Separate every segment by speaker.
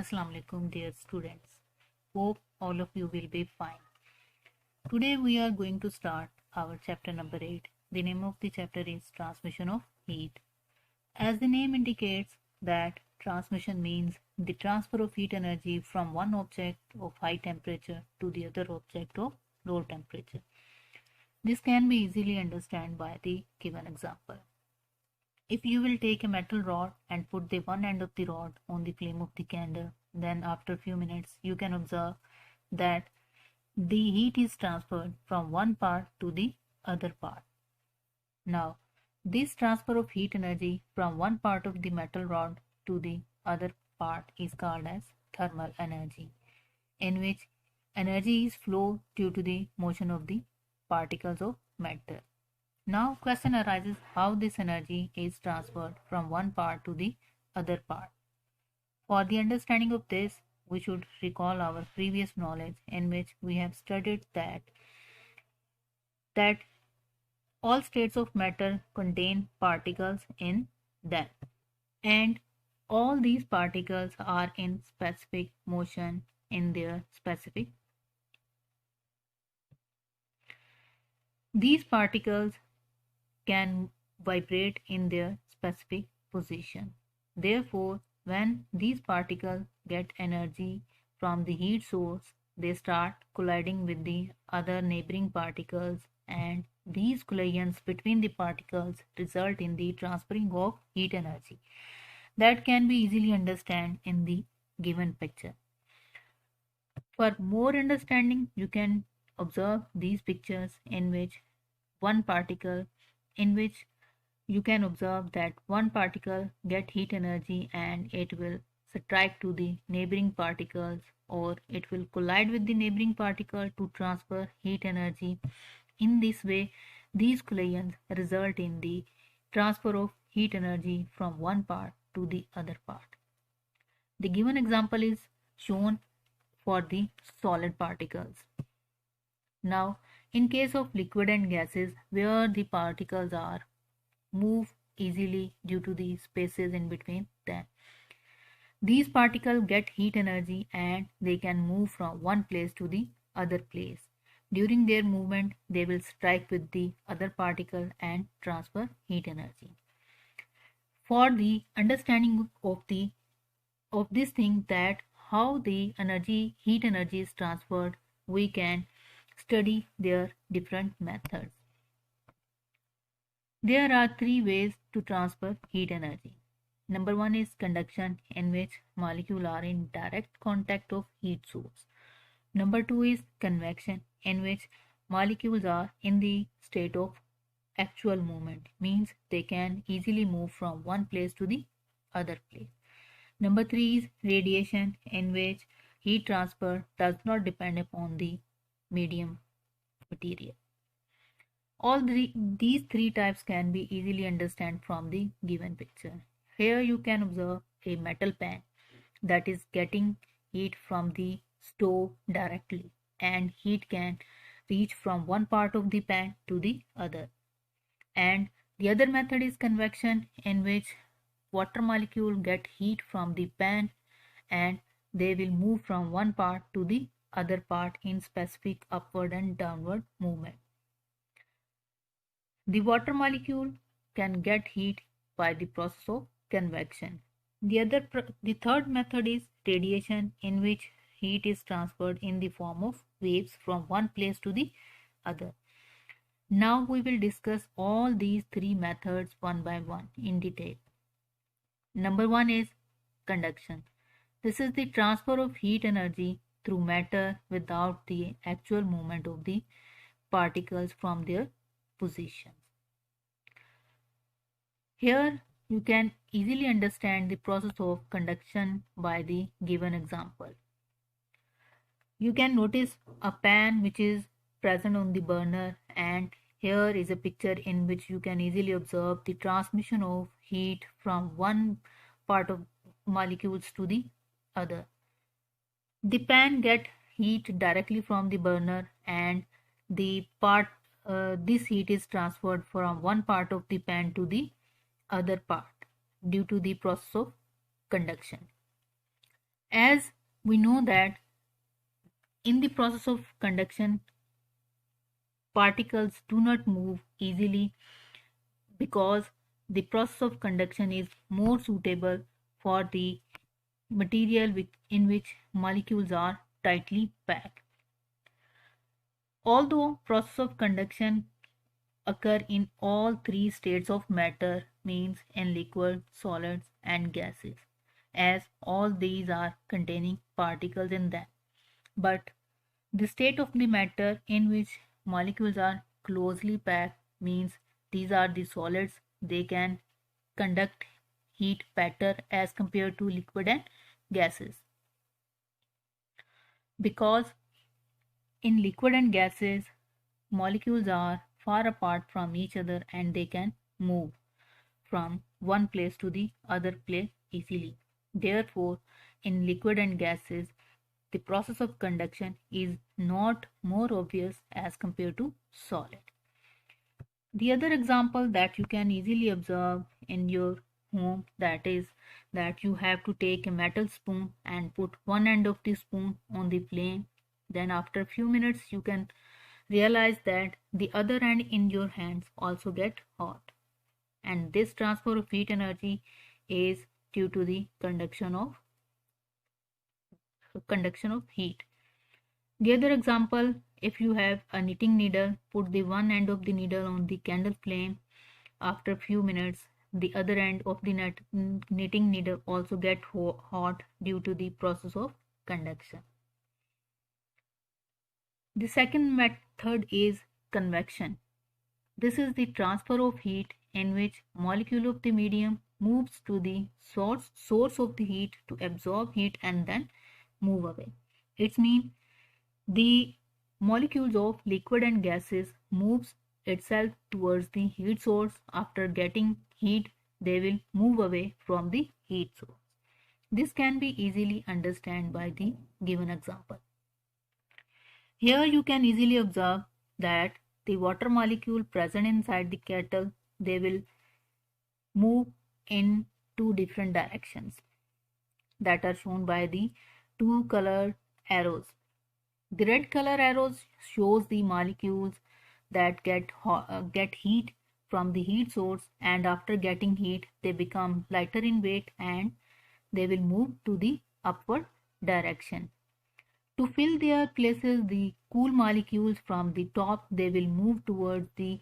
Speaker 1: Assalamu alaikum dear students. Hope all of you will be fine. Today we are going to start our chapter number 8. The name of the chapter is Transmission of Heat. As the name indicates that transmission means the transfer of heat energy from one object of high temperature to the other object of low temperature. This can be easily understood by the given example. If you will take a metal rod and put the one end of the rod on the flame of the candle, then after a few minutes you can observe that the heat is transferred from one part to the other part. Now, this transfer of heat energy from one part of the metal rod to the other part is called as thermal energy, in which energy is flow due to the motion of the particles of matter. Now question arises how this energy is transferred from one part to the other part. For the understanding of this, we should recall our previous knowledge in which we have studied that all states of matter contain particles in them, and all these particles are in specific motion in their specific. These particles can vibrate in their specific position. Therefore, when these particles get energy from the heat source, they start colliding with the other neighboring particles, and these collisions between the particles result in the transferring of heat energy. That can be easily understood in the given picture. For more understanding, you can observe these pictures in which you can observe that one particle get heat energy and it will strike to the neighboring particles, or it will collide with the neighboring particle to transfer heat energy. In this way, these collisions result in the transfer of heat energy from one part to the other part. The given example is shown for the solid particles. Now, in case of liquid and gases, where the particles are move easily due to the spaces in between them, these particles get heat energy and they can move from one place to the other place. During their movement, they will strike with the other particle and transfer heat energy. For the understanding of this thing, that how the heat energy is transferred, we can study their different methods. There are three ways to transfer heat energy. Number one is conduction, in which molecules are in direct contact of heat source. Number two is convection, in which molecules are in the state of actual movement, means they can easily move from one place to the other place. Number three is radiation, in which heat transfer does not depend upon the medium material. These three types can be easily understood from the given picture. Here you can observe a metal pan that is getting heat from the stove directly, and heat can reach from one part of the pan to the other. And the other method is convection, in which water molecule get heat from the pan and they will move from one part to the other part in specific upward and downward movement. The water molecule can get heat by the process of convection. The third method is radiation, in which heat is transferred in the form of waves from one place to the other. Now we will discuss all these three methods one by one in detail. Number one is conduction. This is the transfer of heat energy through matter without the actual movement of the particles from their positions. Here you can easily understand the process of conduction by the given example. You can notice a pan which is present on the burner, and here is a picture in which you can easily observe the transmission of heat from one part of molecules to the other. The pan get heat directly from the burner, and this heat is transferred from one part of the pan to the other part due to the process of conduction. As we know that in the process of conduction, particles do not move easily because the process of conduction is more suitable for the material in which molecules are tightly packed. Although process of conduction occur in all three states of matter, means in liquid, solids and gases, as all these are containing particles in them. But the state of the matter in which molecules are closely packed means these are the solids. They can conduct heat better as compared to liquid and gases. Because in liquid and gases, molecules are far apart from each other and they can move from one place to the other place easily. Therefore, in liquid and gases, the process of conduction is not more obvious as compared to solid. The other example that you can easily observe in your home, that is that you have to take a metal spoon and put one end of the spoon on the flame. Then after a few minutes you can realize that the other end in your hands also get hot. And this transfer of heat energy is due to the conduction of heat. The other example, if you have a knitting needle, put the one end of the needle on the candle flame. After a few minutes, the other end of the knitting needle also get hot due to the process of conduction. The second method is convection. This is the transfer of heat in which molecule of the medium moves to the source of the heat to absorb heat and then move away. It means the molecules of liquid and gases moves itself towards the heat source. After getting heat, they will move away from the heat source. This can be easily understood by the given example. Here you can easily observe that the water molecule present inside the kettle, they will move in two different directions that are shown by the two colored arrows. The red color arrows shows the molecules that get heat from the heat source, and after getting heat they become lighter in weight and they will move to the upward direction. To fill their places, the cool molecules from the top, they will move towards the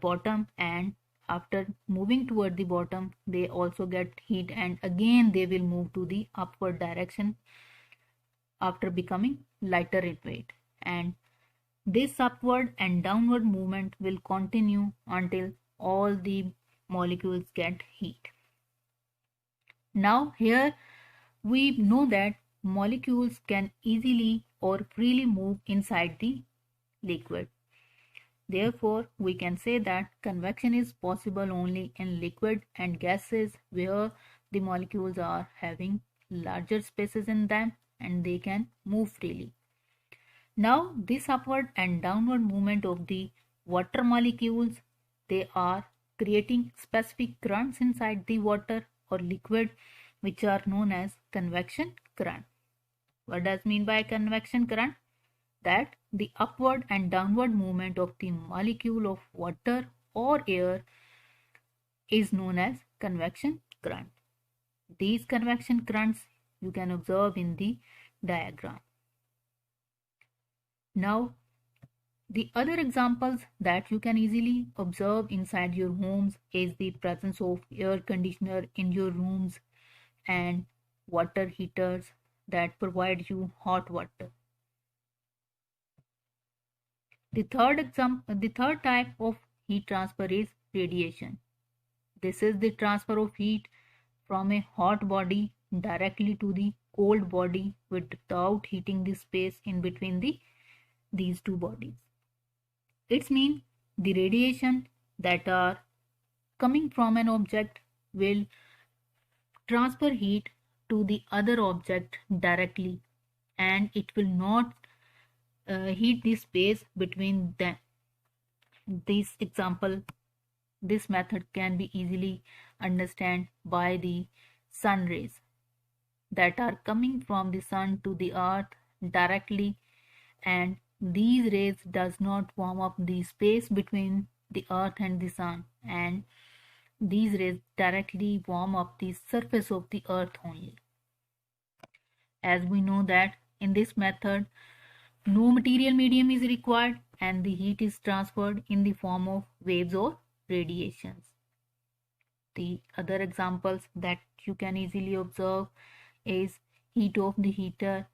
Speaker 1: bottom, and after moving toward the bottom they also get heat and again they will move to the upward direction after becoming lighter in weight, and this upward and downward movement will continue until all the molecules get heat. Now here we know that molecules can easily or freely move inside the liquid. Therefore, we can say that convection is possible only in liquid and gases where the molecules are having larger spaces in them and they can move freely. Now, this upward and downward movement of the water molecules, they are creating specific currents inside the water or liquid which are known as convection current. What does mean by convection current? That the upward and downward movement of the molecule of water or air is known as convection current. These convection currents you can observe in the diagram. Now, the other examples that you can easily observe inside your homes is the presence of air conditioner in your rooms and water heaters that provide you hot water. The third type of heat transfer is radiation. This is the transfer of heat from a hot body directly to the cold body without heating the space in between these two bodies. It means the radiation that are coming from an object will transfer heat to the other object directly and it will not heat the space between them. This method can be easily understood by the sun rays. that are coming from the sun to the earth directly, and these rays does not warm up the space between the earth and the sun, and these rays directly warm up the surface of the earth only. As we know that in this method no material medium is required and the heat is transferred in the form of waves or radiations. The other examples that you can easily observe is heat of the heater.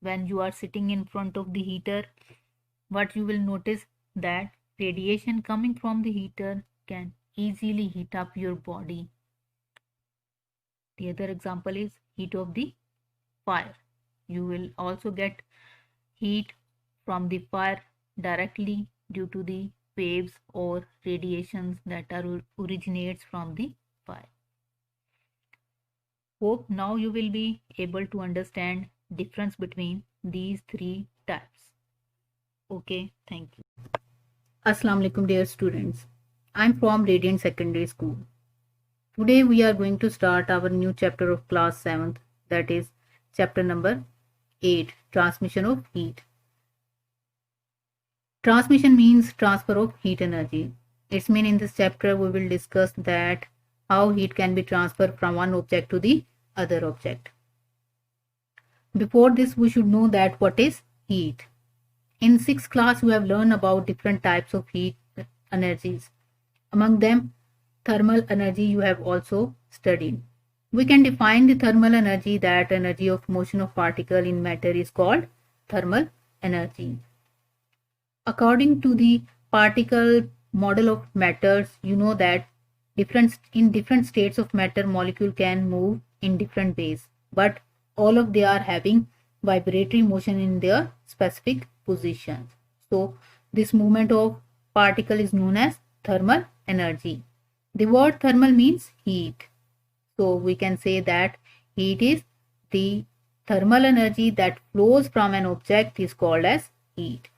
Speaker 1: When you are sitting in front of the heater, what you will notice that radiation coming from the heater can easily heat up your body. The other example is heat of the fire. You will also get heat from the fire directly due to the waves or radiations that originates from the fire. Hope now you will be able to understand difference between these three types. Okay, thank you. Assalamu alaikum dear students. I am from Radiant Secondary School. Today we are going to start our new chapter of class 7th, that is chapter number 8, transmission of heat. Transmission means transfer of heat energy. It means in this chapter we will discuss that how heat can be transferred from one object to the other object. Before this we should know that what is heat. In 6th class we have learned about different types of heat energies. Among them thermal energy you have also studied. We can define the thermal energy, that energy of motion of particle in matter is called thermal energy. According to the particle model of matters, you know that in different states of matter molecule can move in different ways, but all of they are having vibratory motion in their specific positions. So this movement of particle is known as thermal energy. The word thermal means heat. So we can say that heat is the thermal energy that flows from an object is called as heat.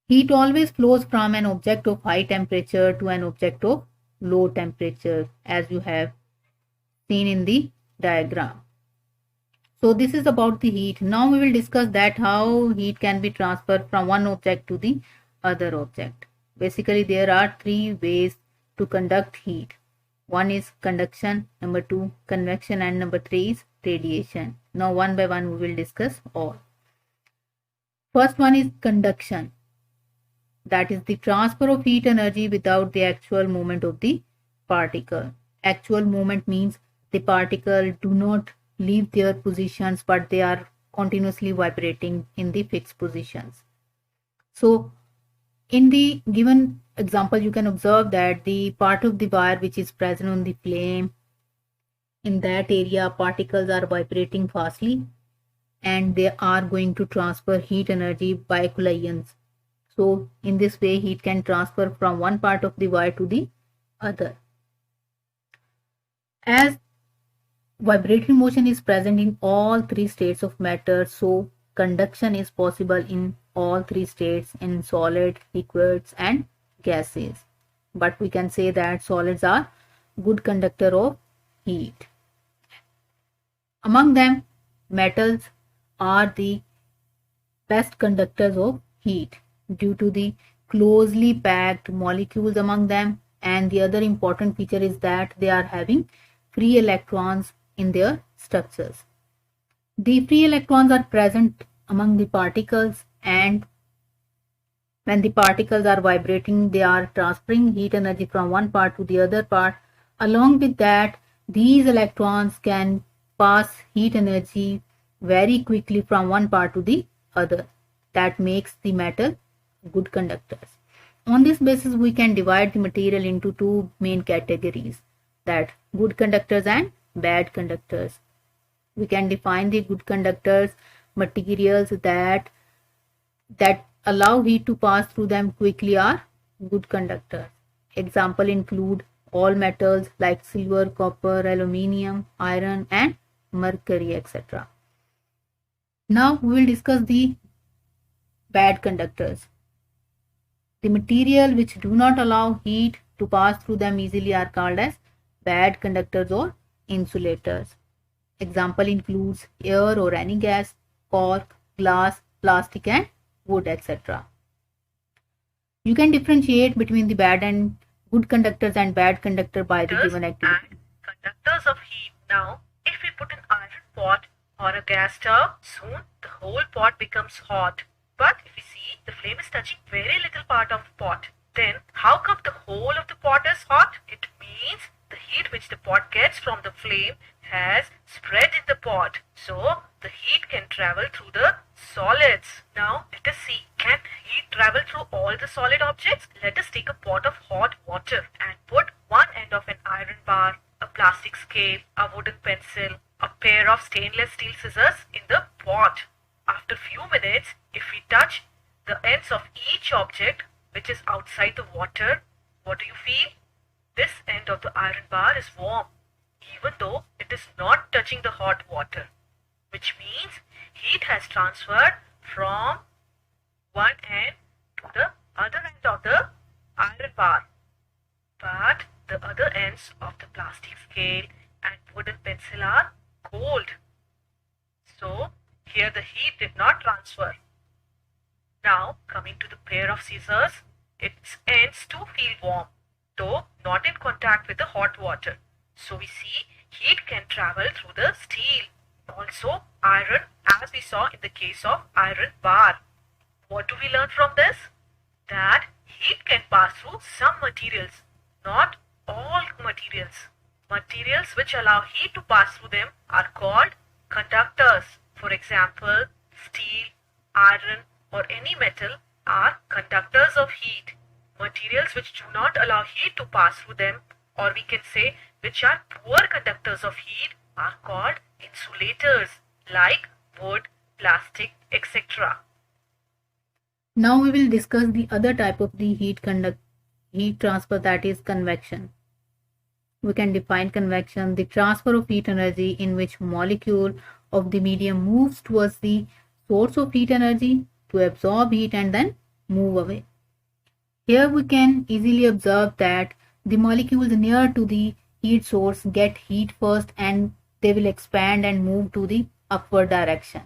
Speaker 1: Heat always flows from an object of high temperature to an object of low temperature, as you have seen in the diagram. So this is about the heat. Now we will discuss that how heat can be transferred from one object to the other object. Basically there are three ways to conduct heat. One is conduction, number 2 convection, and number 3 is radiation. Now one by one we will discuss all. First one is conduction. That is the transfer of heat energy without the actual movement of the particle. Actual movement means the particle do not leave their positions, but they are continuously vibrating in the fixed positions. So in the given example you can observe that the part of the wire which is present on the flame, in that area particles are vibrating fastly and they are going to transfer heat energy by collisions. So in this way heat can transfer from one part of the wire to the other. As vibratory motion is present in all three states of matter, so conduction is possible in all three states, in solid, liquids and gases. But we can say that solids are good conductor of heat. Among them metals are the best conductors of heat due to the closely packed molecules among them, and the other important feature is that they are having free electrons in their structures. The free electrons are present among the particles, and when the particles are vibrating they are transferring heat energy from one part to the other part. Along with that, these electrons can pass heat energy very quickly from one part to the other. That makes the metal good conductors. On this basis we can divide the material into two main categories, that good conductors and bad conductors. We can define the good conductors materials that allow heat to pass through them quickly are good conductors. Example include all metals like silver, copper, aluminium, iron and mercury, etc. Now we will discuss the bad conductors. The material which do not allow heat to pass through them easily are called as bad conductors or insulators. Example includes air or any gas, cork, glass, plastic and wood, etc. You can differentiate between the bad and good conductors and bad conductor by the given activity.
Speaker 2: And conductors of heat. Now, if we put an iron pot or a gas stove, soon the whole pot becomes hot. But if you see, the flame is touching very little part of the pot. Then, how come the whole of the pot is hot? It means the heat which the pot gets from the flame has spread in the pot. So, the heat can travel through the solids. Now, let us see, can heat travel through all the solid objects? Let us take a pot of hot water and put one end of an iron bar, a plastic scale, a wooden pencil, a pair of stainless steel scissors in the pot. After few minutes, if we touch the ends of each object which is outside the water, what do you feel? This end of the iron bar is warm, even though it is not touching the hot water, which means heat has transferred from one end to the other end of the iron bar. But the other ends of the plastic scale and wooden pencil are cold. So here the heat did not transfer. Now coming to the pair of scissors, its ends too feel warm, though not in contact with the hot water. So we see heat can travel through the steel. Also iron, as we saw in the case of iron bar. What do we learn from this? That heat can pass through some materials, not all materials. Materials which allow heat to pass through them are called conductors. For example, steel, iron or any metal are conductors of heat. Materials which do not allow heat to pass through them, or we can say which are poor conductors of heat, are called insulators like wood, plastic, etc.
Speaker 1: Now we will discuss the other type of the heat transfer, that is convection. We can define convection, the transfer of heat energy in which molecule of the medium moves towards the source of heat energy to absorb heat and then move away. Here we can easily observe that the molecules near to the heat source get heat first and they will expand and move to the upward direction.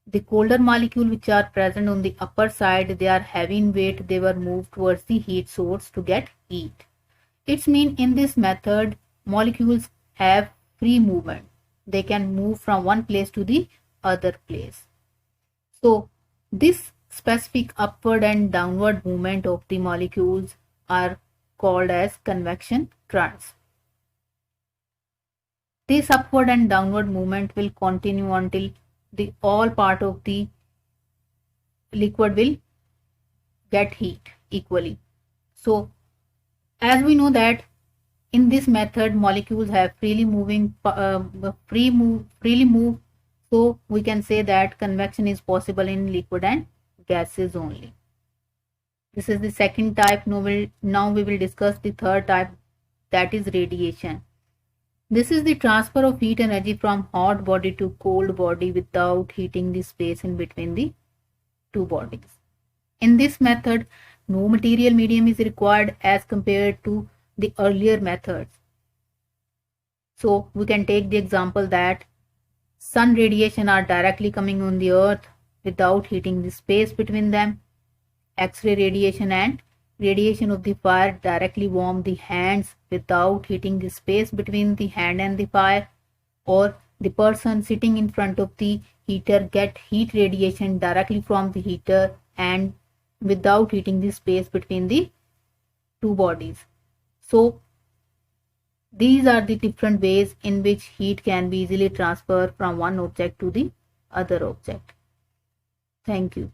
Speaker 1: The colder molecules which are present on the upper side, they are heavy in weight, they were moved towards the heat source to get heat. It means in this method, molecules have free movement. They can move from one place to the other place. So, this specific upward and downward movement of the molecules are called as convection currents. This upward and downward movement will continue until the all part of the liquid will get heat equally. So as we know that in this method molecules have freely move. So we can say that convection is possible in liquid and gases only. This is the second type. Now we will discuss the third type, that is radiation. This is the transfer of heat energy from hot body to cold body without heating the space in between the two bodies. In this method, no material medium is required as compared to the earlier methods. So we can take the example that sun radiation are directly coming on the earth without heating the space between them. X-ray radiation and radiation of the fire directly warm the hands without heating the space between the hand and the fire, or the person sitting in front of the heater get heat radiation directly from the heater and without heating the space between the two bodies. So these are the different ways in which heat can be easily transferred from one object to the other object. Thank you.